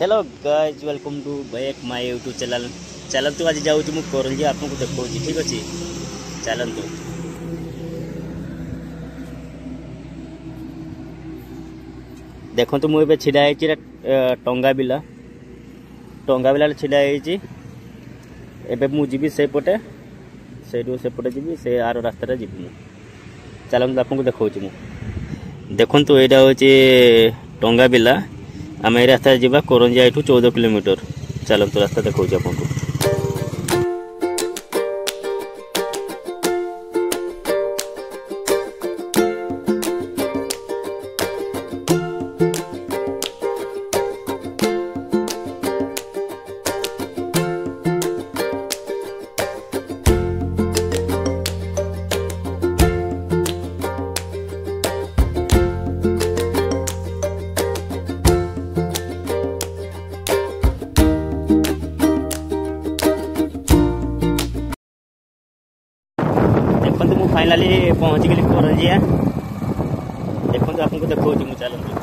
Hello guys welcome to back my YouTube channel. चलतु आज जाऊँ मु करंजी आपको देखा ठीक अच्छे चलतु। देखो मुझे छिड़ा टंगा बिला छिड़ा एबे मु जीवी से पटे सेपटे जी से आर रास्ता जी चलतु आपको देखा मु देखु यहाँ हूँ टंगा बिला आम ए रास्ता जावा करंजिया एठू 14 किलोमीटर। चलतु रास्ता देखा आपको। देखो फाइनाली पहुंच गली करंजिया। देखो आपको देखा चलते।